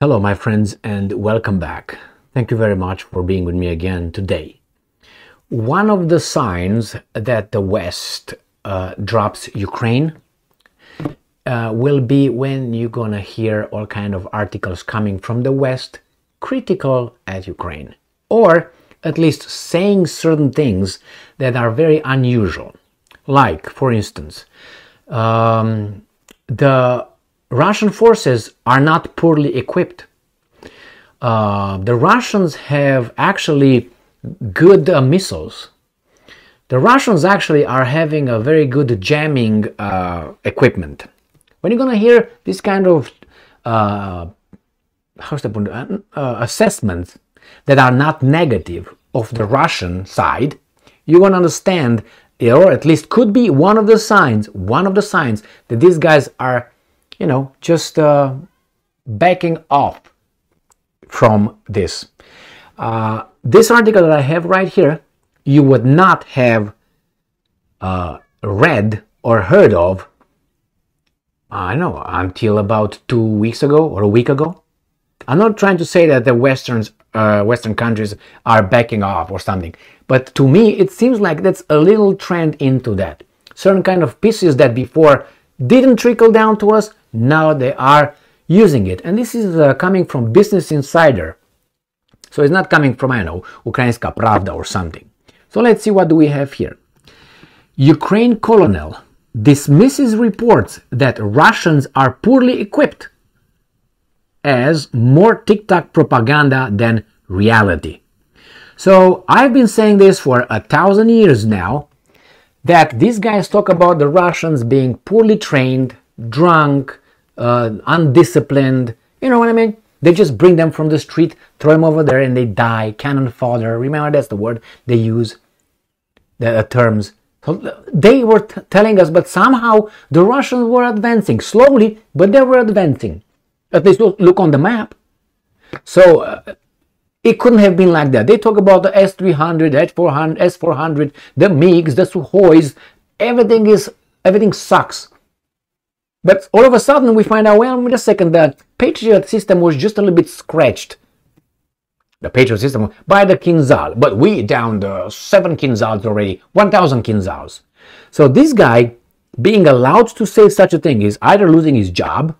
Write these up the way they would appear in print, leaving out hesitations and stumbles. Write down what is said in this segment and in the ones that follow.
Hello, my friends, and welcome back. Thank you very much for being with me again today. One of the signs that the West drops Ukraine will be when you're gonna hear all kind of articles coming from the West critical at Ukraine, or at least saying certain things that are very unusual. Like, for instance, the Russian forces are not poorly equipped. The Russians have actually good missiles. The Russians actually are having a very good jamming equipment. When you're gonna hear this kind of assessments that are not negative of the Russian side, you're gonna understand, or at least could be one of the signs that these guys are, just backing off from this. This article that I have right here, you would not have read or heard of, until about 2 weeks ago or a week ago. I'm not trying to say that the Western countries are backing off or something, but to me it seems like that's a little trend into that. Certain kind of pieces that before didn't trickle down to us, now they are using it. And this is coming from Business Insider. So it's not coming from, Ukrainska Pravda or something. So let's see, what do we have here. Ukrainian Colonel dismisses reports that Russians are poorly equipped as more TikTok propaganda than reality. So I've been saying this for 1,000 years now, that these guys talk about the Russians being poorly trained, drunk, undisciplined. You know what I mean? They just bring them from the street, throw them over there, and they die. Cannon fodder. Remember, that's the word they use, the terms. So they were telling us, but somehow the Russians were advancing slowly, but they were advancing. At least look on the map. So it couldn't have been like that. They talk about the S-300, S-400, the MiGs, the Sukhois. Everything sucks. But all of a sudden we find out, well, wait a second, the Patriot system was just a little bit scratched. The Patriot system by the Kinzhal, but we down the 7 Kinzhals already, 1,000 Kinzhals. So this guy being allowed to say such a thing is either losing his job,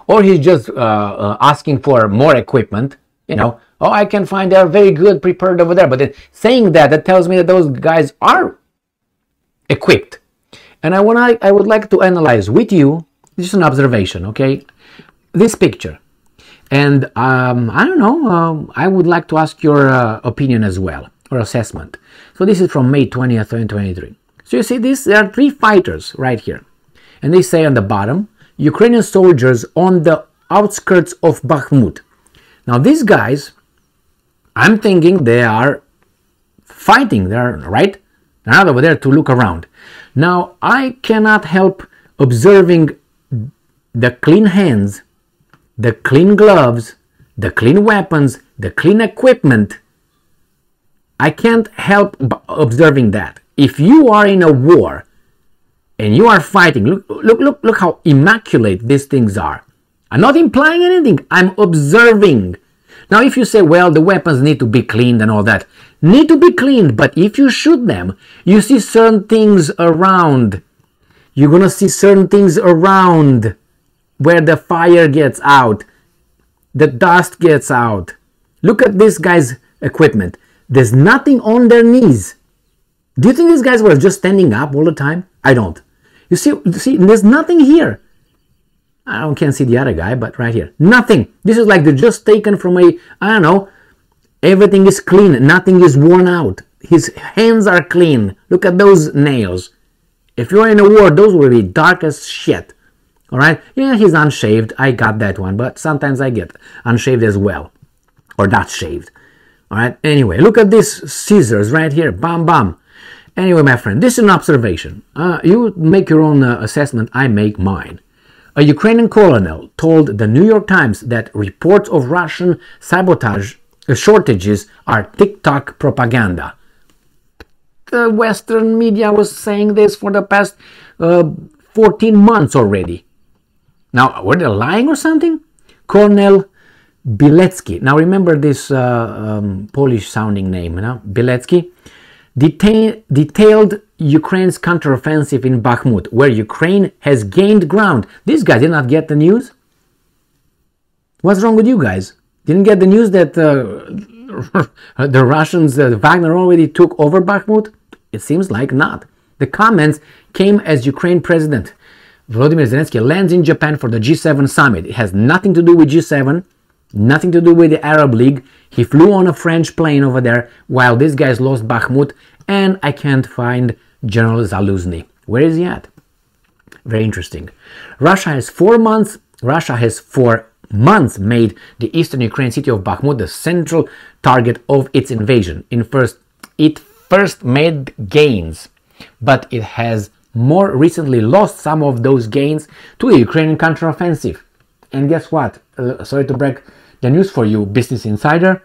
or he's just asking for more equipment. I can find they're very good prepared over there. But then saying that tells me that those guys are equipped. And I would like to analyze with you, this is an observation, okay, this picture. And I would like to ask your opinion as well, or assessment. So this is from May 20th, 2023. So you see this, there are 3 fighters right here. And they say on the bottom, Ukrainian soldiers on the outskirts of Bakhmut. Now these guys, I'm thinking they are fighting, they're not over there to look around. Now I cannot help observing the clean hands, the clean gloves, the clean weapons, the clean equipment. I can't help observing that. If you are in a war and you are fighting, look how immaculate these things are. I'm not implying anything, I'm observing. Now if you say, well, the weapons need to be cleaned and all that, need to be cleaned, but if you shoot them, you see certain things around. You're gonna see certain things around where the fire gets out, the dust gets out. Look at this guy's equipment. There's nothing on their knees. Do you think these guys were just standing up all the time? I don't. You see, there's nothing here. I can't see the other guy, but right here, nothing. This is like they're just taken from everything is clean, nothing is worn out. His hands are clean. Look at those nails. If you're in a war, those will be dark as shit. Alright? Yeah, he's unshaved. I got that one, but sometimes I get unshaved as well. Or not shaved. Alright? Anyway, look at these scissors right here. Bam, bam. Anyway, my friend, this is an observation. You make your own assessment, I make mine. A Ukrainian colonel told the New York Times that reports of Russian sabotage shortages are TikTok propaganda. The Western media was saying this for the past 14 months already. Now, were they lying or something? Colonel Biletsky. Now remember this Polish-sounding name, you know? Biletsky. Detailed Ukraine's counteroffensive in Bakhmut, where Ukraine has gained ground. This guy did not get the news. What's wrong with you guys? Didn't get the news that the Russians, Wagner already took over Bakhmut? It seems like not. The comments came as Ukraine President Volodymyr Zelensky lands in Japan for the G7 summit. It has nothing to do with G7, nothing to do with the Arab League. He flew on a French plane over there while these guys lost Bakhmut, and I can't find General Zaluzny. Where is he at? Very interesting. Russia has for months made the eastern Ukraine city of Bakhmut the central target of its invasion. It first made gains, but it has more recently lost some of those gains to the Ukrainian counteroffensive. And guess what? Sorry to break the news for you, Business Insider.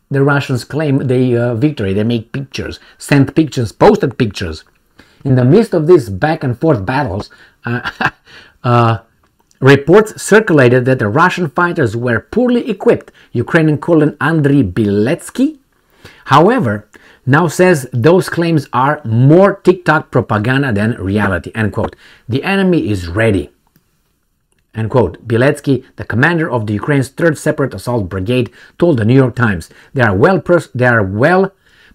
The Russians claim they victory. They make pictures, sent pictures, posted pictures. In the midst of these back and forth battles, reports circulated that the Russian fighters were poorly equipped. Ukrainian Colonel Andriy Biletsky, however, now says those claims are more TikTok propaganda than reality. End quote. The enemy is ready. End quote. Biletsky, the commander of the Ukraine's 3rd Separate Assault Brigade, told the New York Times, they are well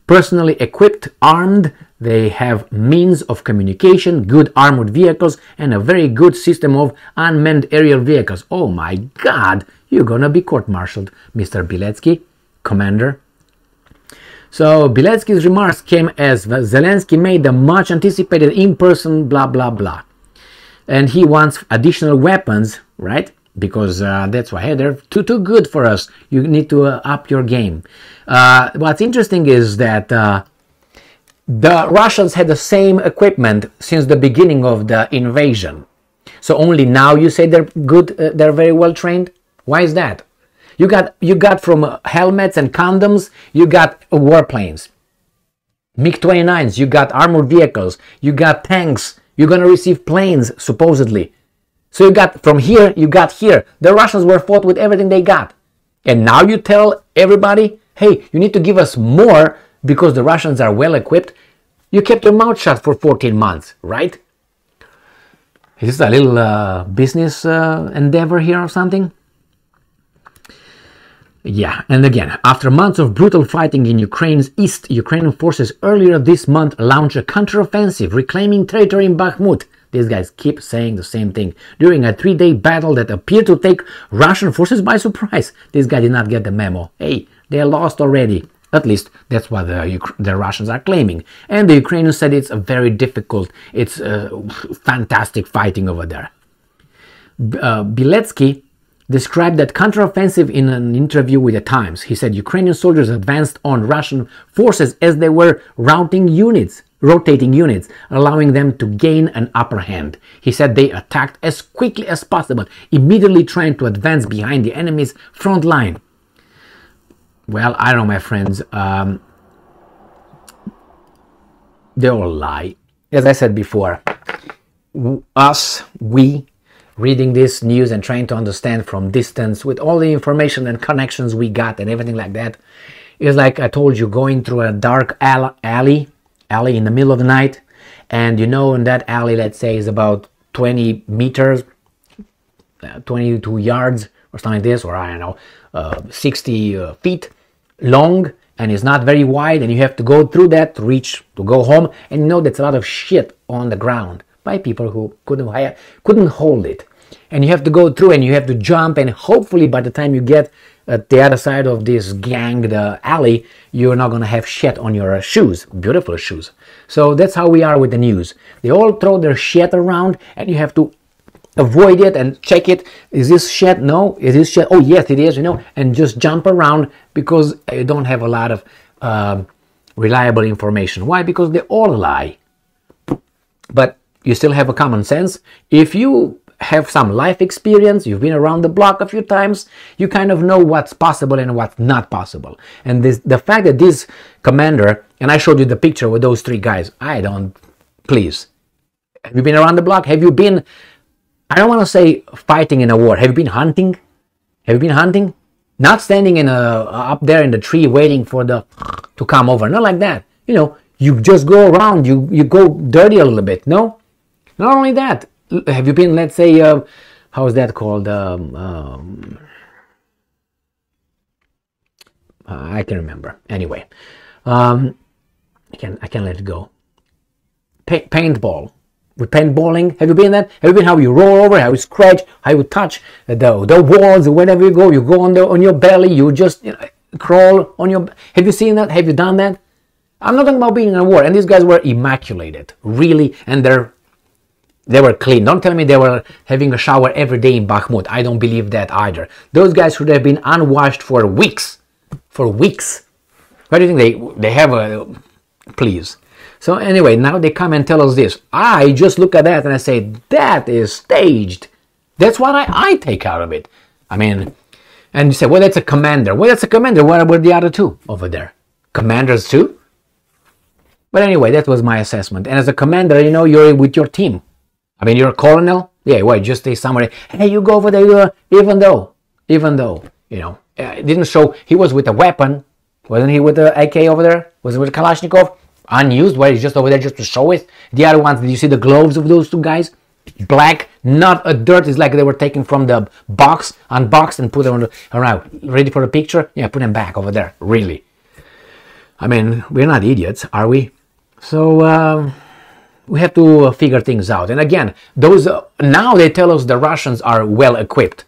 personally equipped, armed. They have means of communication, good armored vehicles, and a very good system of unmanned aerial vehicles. Oh my God, you're gonna be court-martialed, Mr. Biletsky, commander. So Biletsky's remarks came as Zelensky made the much-anticipated in-person blah blah blah. And he wants additional weapons, right? Because that's why, hey, they're too good for us. You need to up your game. What's interesting is that the Russians had the same equipment since the beginning of the invasion. So only now you say they're good, they're very well trained? Why is that? You got from helmets and condoms, you got warplanes. MiG-29s, you got armored vehicles, you got tanks, you're gonna receive planes, supposedly. So you got from here, you got here. The Russians were fought with everything they got. And now you tell everybody, hey, you need to give us more because the Russians are well equipped. You kept your mouth shut for 14 months, right? Is this a little business endeavor here or something? Yeah, and again, after months of brutal fighting in Ukraine's east, Ukrainian forces earlier this month launched a counteroffensive, reclaiming territory in Bakhmut. These guys keep saying the same thing. During a 3-day battle that appeared to take Russian forces by surprise. This guy did not get the memo. Hey, they lost already. At least that's what the Russians are claiming. And the Ukrainians said it's very difficult. It's fantastic fighting over there. Biletsky described that counteroffensive in an interview with the Times. He said Ukrainian soldiers advanced on Russian forces as they were rotating units, allowing them to gain an upper hand. He said they attacked as quickly as possible, immediately trying to advance behind the enemy's front line. Well, I don't know, my friends. They all lie. As I said before, we reading this news and trying to understand from distance with all the information and connections we got and everything like that, is like I told you, going through a dark alley in the middle of the night, and you know, in that alley, let's say, is about 20 meters, 22 yards or something like this, or I don't know, 60 feet long, and it's not very wide, and you have to go through that to go home, and you know that's a lot of shit on the ground by people who couldn't hold it, and you have to go through and you have to jump, and hopefully by the time you get at the other side of this ganged alley, you're not gonna have shit on your shoes, beautiful shoes. So that's how we are with the news. They all throw their shit around, and you have to avoid it and check it. Is this shit? No. Is this shit? Oh yes, it is. You know, and just jump around because you don't have a lot of reliable information. Why? Because they all lie. But you still have a common sense. If you have some life experience, you've been around the block a few times, you kind of know what's possible and what's not possible. And the fact that this commander, and I showed you the picture with those 3 guys, please, have you been around the block? Have you been, I don't want to say fighting in a war, have you been hunting? Have you been hunting? Not standing in up there in the tree waiting for the to come over. Not like that. You know, you just go around. You go dirty a little bit. No, not only that. Have you been? Let's say, how is that called? I can remember. Anyway, I can let it go. Paintball. With paintballing, have you been that? Have you been how you roll over, how you scratch, how you touch the walls, wherever you go on your belly, you just crawl on your. Have you seen that? Have you done that? I'm not talking about being in a war. And these guys were immaculated, really, and they were clean. Don't tell me they were having a shower every day in Bakhmut. I don't believe that either. Those guys should have been unwashed for weeks. For weeks. Why do you think they have a... Please. So anyway, now they come and tell us this. I just look at that and I say, that is staged. That's what I take out of it. I mean, and you say, well, that's a commander. Well, that's a commander. What were the other two over there? Commanders too? But anyway, that was my assessment. And as a commander, you know, you're with your team. I mean, you're a colonel. Yeah, well, just say somebody, hey, you go over there, even though, you know, it didn't show he was with a weapon. Wasn't he with the AK over there? Was he with Kalashnikov? Unused, where he's just over there just to show it. The other ones, did you see the gloves of those two guys? Black, not a dirt. It's like they were taken from the box, unboxed, and put them around. Ready for a picture? Yeah, put them back over there. Really. I mean, we're not idiots, are we? So, we have to figure things out. And again, those now they tell us the Russians are well equipped.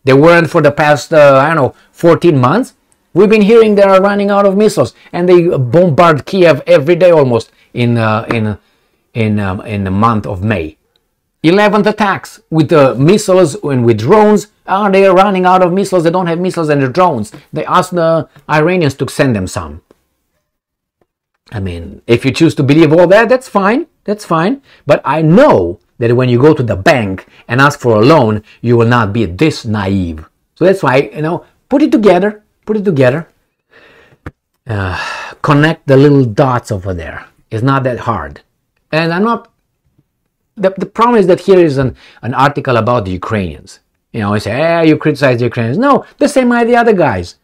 They weren't for the past, 14 months. We've been hearing they are running out of missiles, and they bombard Kyiv every day almost in the month of May. 11th attacks with missiles and with drones. They are running out of missiles. They don't have missiles and the drones. They asked the Iranians to send them some. I mean, if you choose to believe all that, that's fine. That's fine. But I know that when you go to the bank and ask for a loan, you will not be this naive. So that's why, put it together. Put it together. Connect the little dots over there. It's not that hard. And I'm not... The problem is that here is an article about the Ukrainians. I say, hey, you criticize the Ukrainians. No, the same way the other guys.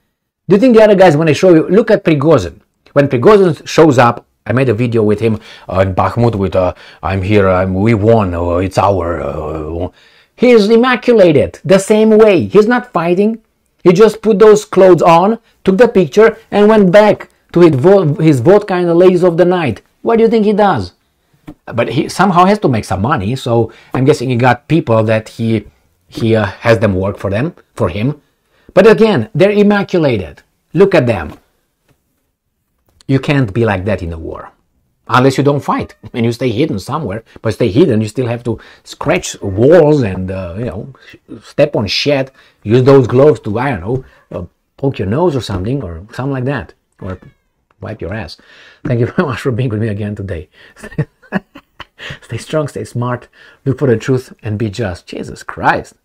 Do you think the other guys, when they show you... Look at Prigozhin. When Prigozhin shows up, I made a video with him in Bakhmut with, I'm here, we won, it's our... He's immaculated the same way. He's not fighting. He just put those clothes on, took the picture, and went back to his vodka and the ladies of the night. What do you think he does? But he somehow has to make some money, so I'm guessing he got people that he has them work for him. But again, they're immaculated. Look at them. You can't be like that in a war. Unless you don't fight and you stay hidden somewhere. But stay hidden, you still have to scratch walls and, step on shit. Use those gloves to, poke your nose or something like that. Or wipe your ass. Thank you very much for being with me again today. Stay strong, stay smart, look for the truth and be just. Jesus Christ.